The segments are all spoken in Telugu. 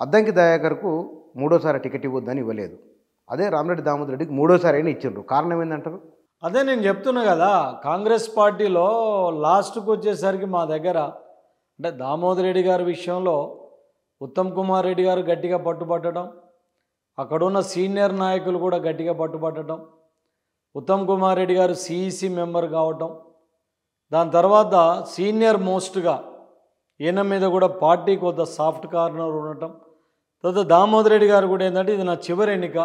అద్దంకి దయాకర్కు మూడోసారి టికెట్ ఇవ్వద్దని ఇవ్వలేదు. అదే రామిరెడ్డి దామోదర్ రెడ్డికి మూడోసారి అయినా ఇచ్చిండ్రు. కారణం ఏందంటారు? అదే నేను చెప్తున్నా కదా, కాంగ్రెస్ పార్టీలో లాస్ట్కి వచ్చేసరికి మా దగ్గర అంటే దామోదర్ రెడ్డి గారి విషయంలో ఉత్తమ్ కుమార్ రెడ్డి గారు గట్టిగా పట్టుబట్టడం, అక్కడున్న సీనియర్ నాయకులు కూడా గట్టిగా పట్టుబట్టడం, ఉత్తమ్ కుమార్ రెడ్డి గారు సిఈసి మెంబర్ కావటం, దాని తర్వాత సీనియర్ మోస్ట్గా ఈయన మీద కూడా పార్టీ కొంత సాఫ్ట్ కార్నర్ ఉండటం, తర్వాత దామోదర్ రెడ్డి గారు కూడా ఏంటంటే ఇది నా చివరి ఎన్నిక,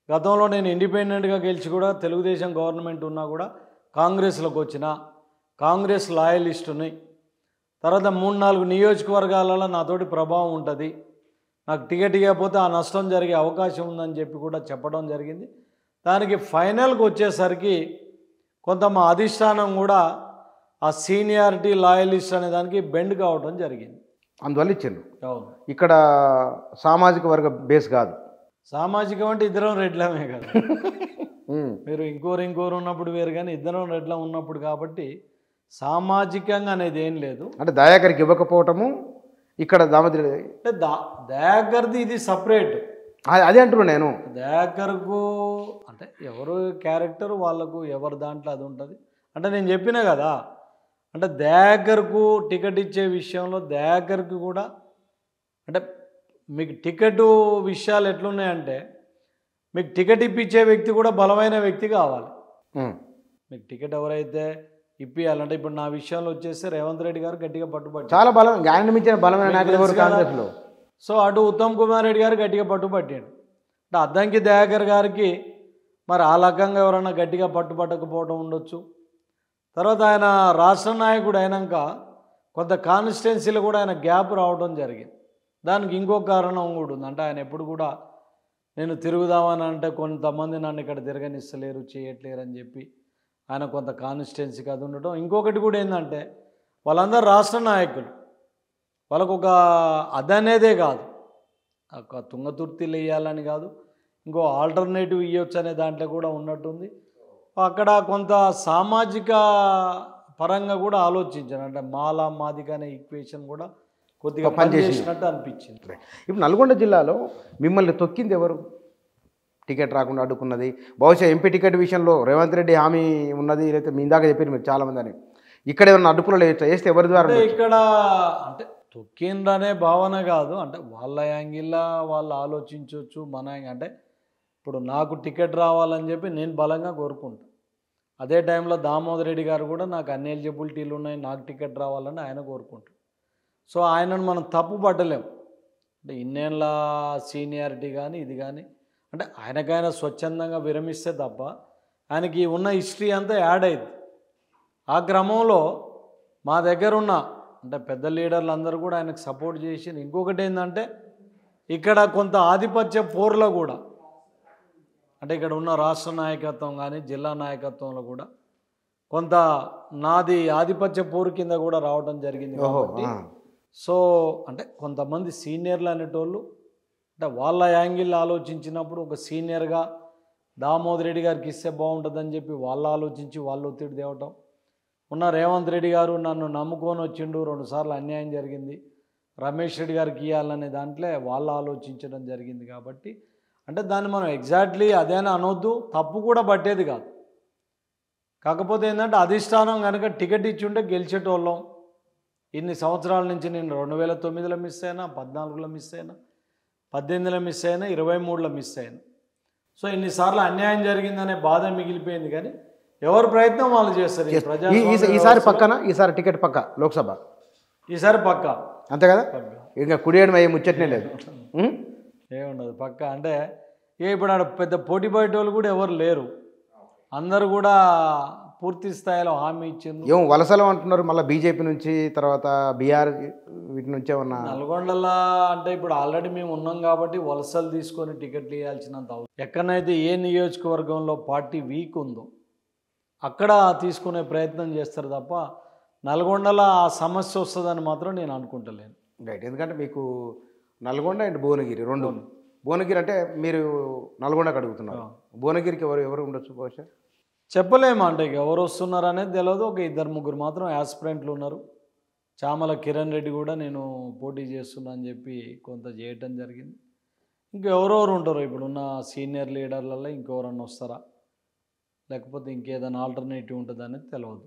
గతంలో నేను ఇండిపెండెంట్గా గెలిచి కూడా తెలుగుదేశం గవర్నమెంట్ ఉన్నా కూడా కాంగ్రెస్లోకి వచ్చిన కాంగ్రెస్ లాయలిస్టుని, తర్వాత 3-4 నియోజకవర్గాలలో నాతోటి ప్రభావం ఉంటుంది, నాకు టికెట్ ఇవ్వకపోతే ఆ నష్టం జరిగే అవకాశం ఉందని చెప్పి కూడా చెప్పడం జరిగింది. దానికి ఫైనల్కి వచ్చేసరికి కొంత మా అధిష్టానం కూడా ఆ సీనియారిటీ లాయలిస్ట్ అనే దానికి బెండ్ కావడం జరిగింది. అందువల్ల ఇచ్చిండ్రు. అవును, ఇక్కడ సామాజిక వర్గ బేస్ కాదు, సామాజికం అంటే ఇద్దరం రెడ్లమే కదా. మీరు ఇంకోరు ఉన్నప్పుడు వేరు, కానీ ఇద్దరం రెడ్ల ఉన్నప్పుడు కాబట్టి సామాజికంగా అనేది ఏం లేదు. అంటే దయాకర్కి ఇవ్వకపోవటము ఇక్కడ దామోదర్ అంటే దయాకర్ది ఇది సపరేట్. అదే అంటున్నాను నేను. దయాకర్కు అంటే ఎవరు క్యారెక్టర్ వాళ్ళకు ఎవరి దాంట్లో అది ఉంటుంది. అంటే నేను చెప్పినా కదా, అంటే దయాకర్కు టికెట్ ఇచ్చే విషయంలో దయాకర్కి కూడా అంటే మీకు టికెట్ విషయాలు ఎట్లున్నాయంటే మీకు టికెట్ ఇప్పించే వ్యక్తి కూడా బలమైన వ్యక్తి కావాలి. మీకు టికెట్ ఎవరైతే ఇప్పియాలంటే ఇప్పుడు నా విషయంలో వచ్చేసి రేవంత్ రెడ్డి గారు గట్టిగా పట్టుబట్టి చాలా బలం, ఆయన మించిన బలమైన నాయకులు ఎవరు కాంగ్రెస్లో. సో అటు ఉత్తమ్ కుమార్ రెడ్డి గారు గట్టిగా పట్టుబట్టాడు. అంటే అద్దంకి దయాకర్ గారికి మరి ఆ రకంగా ఎవరైనా గట్టిగా పట్టుబట్టకపోవడం ఉండొచ్చు. తర్వాత ఆయన రాష్ట్ర నాయకుడు అయినాక కొంత కాన్స్టిట్యున్సీలో కూడా ఆయన గ్యాప్ రావడం జరిగింది. దానికి ఇంకో కారణం కూడా ఉంది. అంటే ఆయన ఎప్పుడు కూడా నేను తిరుగుదామని అంటే కొంతమంది నన్ను ఇక్కడ తిరగనిస్తలేరు, చేయట్లేరు అని చెప్పి ఆయన కొంత కాన్స్టిట్యున్సీకి అది ఉండటం. ఇంకొకటి కూడా ఏంటంటే వాళ్ళందరూ రాష్ట్ర నాయకులు, వాళ్ళకు ఒక అదనేదే కాదు, ఒక తుంగతుర్తిలు వేయాలని కాదు, ఇంకో ఆల్టర్నేటివ్ ఇవ్వచ్చు అనే దాంట్లో కూడా ఉన్నట్టుంది. అక్కడ కొంత సామాజిక పరంగా కూడా ఆలోచించాను. అంటే మాలా మాదిక అనే ఈక్వేషన్ కూడా కొద్దిగా పనిచేసినట్టు అనిపించింది. ఇప్పుడు నల్గొండ జిల్లాలో మిమ్మల్ని తొక్కింది ఎవరు? టికెట్ రాకుండా అడ్డుకున్నది బహుశా ఎంపీ టికెట్ విషయంలో రేవంత్ రెడ్డి హామీ ఉన్నది, లేకపోతే మీ ఇందాక చెప్పారు మీరు చాలామంది అని. ఇక్కడ ఏమన్నా అడ్డుకులు వేస్తే ఎవరి ద్వారా? ఇక్కడ అంటే తొక్కిండ్రనే భావన కాదు, అంటే వాళ్ళ యాంగిల్లా వాళ్ళు ఆలోచించవచ్చు. మన అంటే ఇప్పుడు నాకు టికెట్ రావాలని చెప్పి నేను బలంగా కోరుకుంటాను. అదే టైంలో దామోదర్ రెడ్డి గారు కూడా నాకు అన్ని ఎలిజిబిలిటీలు ఉన్నాయి, నాకు టికెట్ రావాలని ఆయన కోరుకుంటారు. సో ఆయనను మనం తప్పు పట్టలేం. అంటే ఇన్నేళ్ళ సీనియారిటీ కానీ ఇది కానీ అంటే ఆయనకైనా స్వచ్ఛందంగా విరమిస్తే తప్ప ఆయనకి ఉన్న హిస్టరీ అంతా యాడ్ అయింది. ఆ క్రమంలో మా దగ్గర ఉన్న అంటే పెద్ద లీడర్లు అందరూ కూడా ఆయనకు సపోర్ట్ చేసి, ఇంకొకటి ఏంటంటే ఇక్కడ కొంత ఆధిపత్య పోర్లో కూడా అంటే ఇక్కడ ఉన్న రాష్ట్ర నాయకత్వం కానీ జిల్లా నాయకత్వంలో కూడా కొంత నాది ఆధిపత్య పోరు కింద కూడా రావడం జరిగింది. కాబట్టి సో అంటే కొంతమంది సీనియర్లు అనేటోళ్ళు అంటే వాళ్ళ యాంగిల్ ఆలోచించినప్పుడు ఒక సీనియర్గా దామోదర్ రెడ్డి గారికి ఇస్తే బాగుంటుందని చెప్పి వాళ్ళు ఆలోచించి వాళ్ళు ఒత్తిడి తేవటం. ఉన్న రేవంత్ రెడ్డి గారు నన్ను నమ్ముకొని వచ్చిండు, 2 సార్లు అన్యాయం జరిగింది, రమేష్ రెడ్డి గారికి ఇవ్వాలనే దాంట్లో వాళ్ళు ఆలోచించడం జరిగింది. కాబట్టి అంటే దాన్ని మనం ఎగ్జాక్ట్లీ అదేనా అనొద్దు, తప్పు కూడా పట్టేది కాదు. కాకపోతే ఏంటంటే అధిష్టానం కనుక టికెట్ ఇచ్చి ఉంటే గెలిచేటోళ్ళం. ఇన్ని సంవత్సరాల నుంచి నేను 2009లో మిస్ అయినా, 14లో మిస్ అయినా, 18లో మిస్ అయినా, 23లో మిస్ అయినా. సో ఇన్నిసార్లు అన్యాయం జరిగిందనే బాధ మిగిలిపోయింది. కానీ ఎవరు ప్రయత్నం వాళ్ళు చేస్తారు. ఈసారి పక్కన ఈసారి టికెట్ పక్క లోక్సభ ఈసారి పక్క అంతే కదా, ఇంకా కుడియడం అయ్యే ముచ్చటనే లేదు, ఏముండదు పక్క. అంటే ఇప్పుడు ఆడ పెద్ద పోటీ పడేటోళ్ళు కూడా ఎవరు లేరు, అందరూ కూడా పూర్తి స్థాయిలో హామీ ఇచ్చింది. ఏం వలసలు అంటున్నారు మళ్ళీ బీజేపీ నుంచి, తర్వాత బీఆర్ వీటి నుంచి ఏమన్నా? నల్గొండలా అంటే ఇప్పుడు ఆల్రెడీ మేము ఉన్నాం కాబట్టి వలసలు తీసుకొని టికెట్లు ఇవ్వాల్సినంత అవసరం. ఎక్కడైతే ఏ నియోజకవర్గంలో పార్టీ వీక్ ఉందో అక్కడ తీసుకునే ప్రయత్నం చేస్తారు తప్ప నల్గొండలో ఆ సమస్య వస్తుందని మాత్రం నేను అనుకుంటలేను. రైట్. ఎందుకంటే మీకు నల్గొండ అండ్ భువనగిరి రెండు. భువనగిరి అంటే మీరు నల్గొండకు అడుగుతున్నారు, భువనగిరికి ఎవరు ఉండొచ్చు బహుశా చెప్పలేము. అంటే ఎవరు వస్తున్నారు అనేది తెలియదు. ఒక 2-3 మాత్రం యాస్పిరెంట్లు ఉన్నారు. చామల కిరణ్ రెడ్డి కూడా నేను పోటీ చేస్తున్నా అని చెప్పి కొంత చేయటం జరిగింది. ఇంకెవరెవరు ఉంటారో ఇప్పుడున్న సీనియర్ లీడర్లలో ఇంకెవరన్నా వస్తారా, లేకపోతే ఇంకేదైనా ఆల్టర్నేటివ్ ఉంటుందా అనేది తెలియదు.